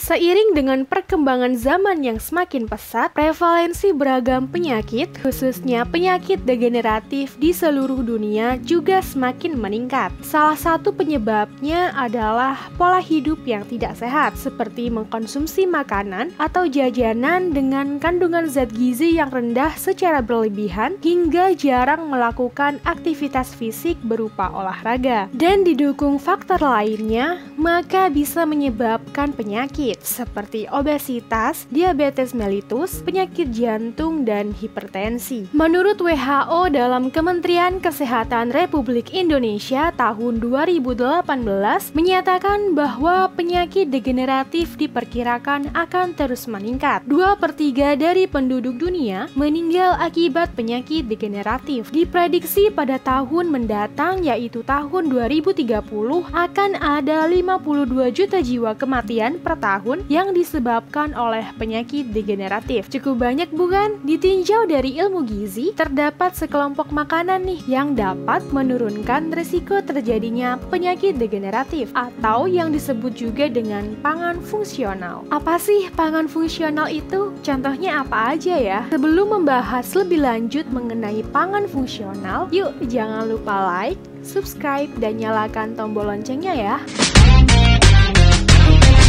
Seiring dengan perkembangan zaman yang semakin pesat, prevalensi beragam penyakit, khususnya penyakit degeneratif di seluruh dunia juga semakin meningkat. Salah satu penyebabnya adalah pola hidup yang tidak sehat, seperti mengkonsumsi makanan atau jajanan dengan kandungan zat gizi yang rendah secara berlebihan, hingga jarang melakukan aktivitas fisik berupa olahraga. Dan didukung faktor lainnya, maka bisa menyebabkan penyakit seperti obesitas, diabetes mellitus, penyakit jantung, dan hipertensi. Menurut WHO dalam Kementerian Kesehatan Republik Indonesia tahun 2018 menyatakan bahwa penyakit degeneratif diperkirakan akan terus meningkat. 2/3 dari penduduk dunia meninggal akibat penyakit degeneratif. Diprediksi pada tahun mendatang, yaitu tahun 2030, akan ada 52 juta jiwa kematian per tahun yang disebabkan oleh penyakit degeneratif. Cukup banyak bukan? Ditinjau dari ilmu gizi, terdapat sekelompok makanan nih yang dapat menurunkan risiko terjadinya penyakit degeneratif atau yang disebut juga dengan pangan fungsional. Apa sih pangan fungsional itu? Contohnya apa aja ya? Sebelum membahas lebih lanjut mengenai pangan fungsional, yuk jangan lupa like, subscribe, dan nyalakan tombol loncengnya ya.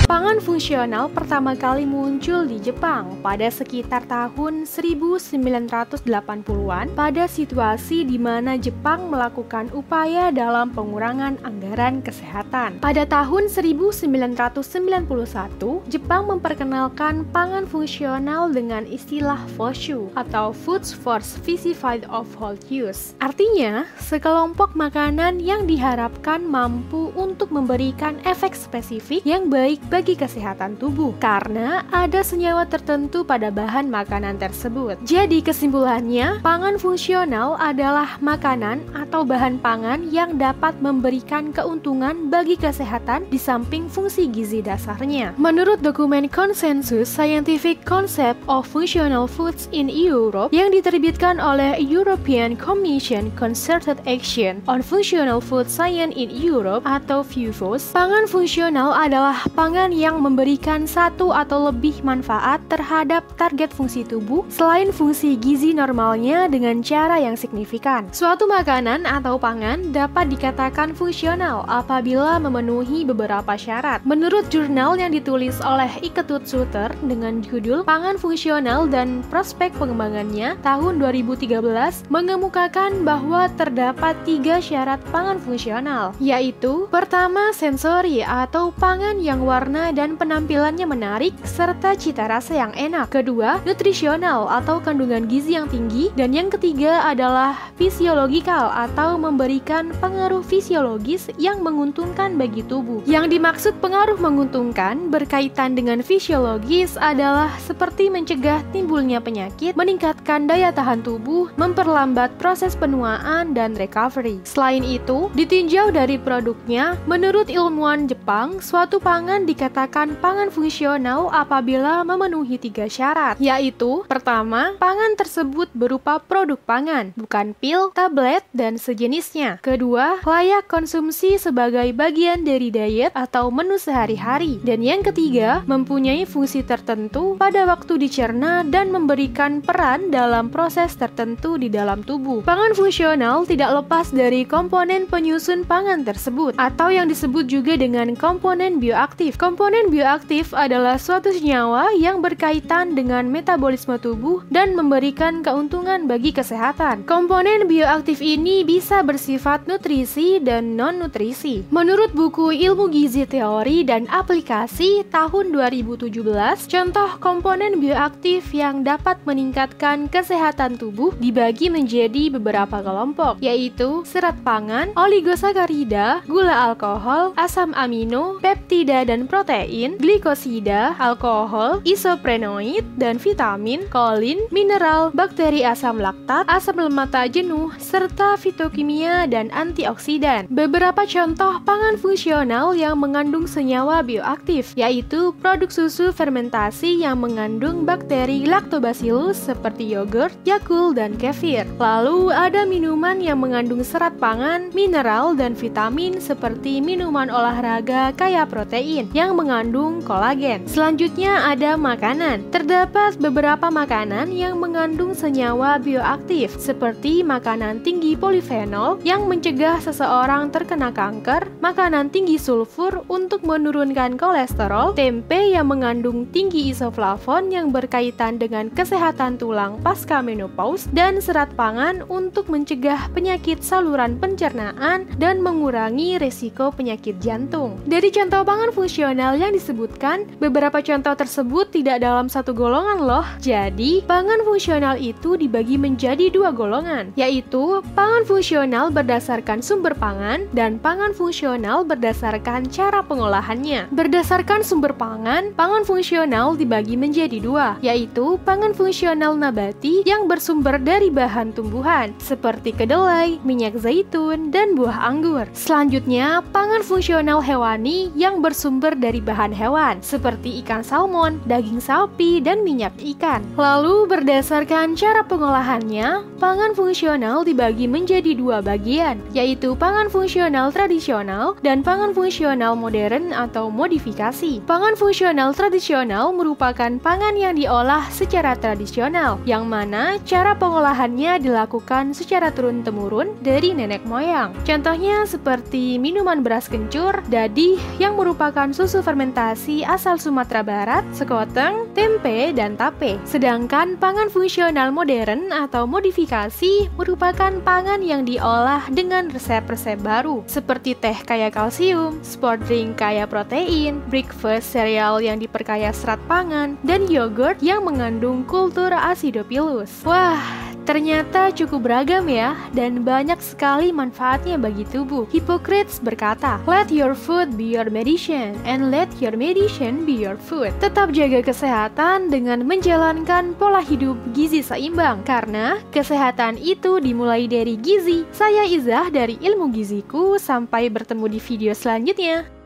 Pangan fungsional pertama kali muncul di Jepang pada sekitar tahun 1980-an pada situasi di mana Jepang melakukan upaya dalam pengurangan anggaran kesehatan. Pada tahun 1991, Jepang memperkenalkan pangan fungsional dengan istilah FOSHU atau Foods for Specified of Whole Use. Artinya, sekelompok makanan yang diharapkan mampu untuk memberikan efek spesifik yang baik bagi kesehatan tubuh karena ada senyawa tertentu pada bahan makanan tersebut. Jadi kesimpulannya, pangan fungsional adalah makanan atau bahan pangan yang dapat memberikan keuntungan bagi kesehatan di samping fungsi gizi dasarnya. Menurut dokumen Consensus Scientific Concept of Functional Foods in Europe yang diterbitkan oleh European Commission Concerted Action on Functional Food Science in Europe atau FUFOS, pangan fungsional adalah pangan yang memberikan satu atau lebih manfaat terhadap target fungsi tubuh selain fungsi gizi normalnya dengan cara yang signifikan. Suatu makanan atau pangan dapat dikatakan fungsional apabila memenuhi beberapa syarat. Menurut jurnal yang ditulis oleh Iketut Suter dengan judul Pangan Fungsional dan Prospek Pengembangannya tahun 2013 mengemukakan bahwa terdapat 3 syarat pangan fungsional, yaitu pertama, sensori atau pangan yang warna dan penampilannya menarik serta cita rasa yang enak. Kedua, nutrisional atau kandungan gizi yang tinggi, dan yang ketiga adalah fisiologikal atau memberikan pengaruh fisiologis yang menguntungkan bagi tubuh. Yang dimaksud pengaruh menguntungkan berkaitan dengan fisiologis adalah seperti mencegah timbulnya penyakit, meningkatkan daya tahan tubuh, memperlambat proses penuaan dan recovery. Selain itu, ditinjau dari produknya, menurut ilmuwan Jepang, suatu pangan dikatakan pangan fungsional apabila memenuhi 3 syarat, yaitu pertama, pangan tersebut berupa produk pangan, bukan pil, tablet, dan sejenisnya. Kedua, layak konsumsi sebagai bagian dari diet atau menu sehari-hari. Dan yang ketiga, mempunyai fungsi tertentu pada waktu dicerna dan memberikan peran dalam proses tertentu di dalam tubuh. Pangan fungsional tidak lepas dari komponen penyusun pangan tersebut, atau yang disebut juga dengan komponen bioaktif. Komponen bioaktif adalah suatu senyawa yang berkaitan dengan metabolisme tubuh dan memberikan keuntungan bagi kesehatan. Komponen bioaktif ini bisa bersifat nutrisi dan non-nutrisi. Menurut buku Ilmu Gizi Teori dan Aplikasi tahun 2017, contoh komponen bioaktif yang dapat meningkatkan kesehatan tubuh dibagi menjadi beberapa kelompok, yaitu serat pangan, oligosakarida, gula alkohol, asam amino, peptida dan protein, glikosida, alkohol, isoprenoid, dan vitamin, kolin, mineral, bakteri asam laktat, asam lemak tak jenuh, serta fitokimia dan antioksidan. Beberapa contoh pangan fungsional yang mengandung senyawa bioaktif, yaitu produk susu fermentasi yang mengandung bakteri lactobacillus seperti yogurt, Yakult, dan kefir. Lalu ada minuman yang mengandung serat pangan, mineral, dan vitamin seperti minuman olahraga kaya protein yang yang mengandung kolagen. Selanjutnya ada makanan. Terdapat beberapa makanan yang mengandung senyawa bioaktif seperti makanan tinggi polifenol yang mencegah seseorang terkena kanker, makanan tinggi sulfur untuk menurunkan kolesterol, tempe yang mengandung tinggi isoflavon yang berkaitan dengan kesehatan tulang pasca menopause, dan serat pangan untuk mencegah penyakit saluran pencernaan dan mengurangi risiko penyakit jantung. Dari contoh pangan fungsional yang disebutkan, beberapa contoh tersebut tidak dalam satu golongan loh. Jadi, pangan fungsional itu dibagi menjadi dua golongan, yaitu pangan fungsional berdasarkan sumber pangan dan pangan fungsional berdasarkan cara pengolahannya. Berdasarkan sumber pangan, pangan fungsional dibagi menjadi dua, yaitu pangan fungsional nabati yang bersumber dari bahan tumbuhan, seperti kedelai, minyak zaitun, dan buah anggur. Selanjutnya, pangan fungsional hewani yang bersumber dari bahan hewan, seperti ikan salmon, daging sapi, dan minyak ikan. Lalu, berdasarkan cara pengolahannya, pangan fungsional dibagi menjadi dua bagian, yaitu pangan fungsional tradisional dan pangan fungsional modern atau modifikasi. Pangan fungsional tradisional merupakan pangan yang diolah secara tradisional, yang mana cara pengolahannya dilakukan secara turun-temurun dari nenek moyang. Contohnya seperti minuman beras kencur, dadih yang merupakan susu fermentasi asal Sumatera Barat, sekoteng, tempe, dan tape. Sedangkan pangan fungsional modern atau modifikasi merupakan pangan yang diolah dengan resep-resep baru, seperti teh kaya kalsium, sport drink kaya protein, breakfast cereal yang diperkaya serat pangan, dan yogurt yang mengandung kultur acidophilus. Wah, ternyata cukup beragam ya, dan banyak sekali manfaatnya bagi tubuh. Hippocrates berkata, "Let your food be your medicine, and let your medicine be your food." Tetap jaga kesehatan dengan menjalankan pola hidup gizi seimbang, karena kesehatan itu dimulai dari gizi. Saya Izah dari Ilmu Giziku, sampai bertemu di video selanjutnya.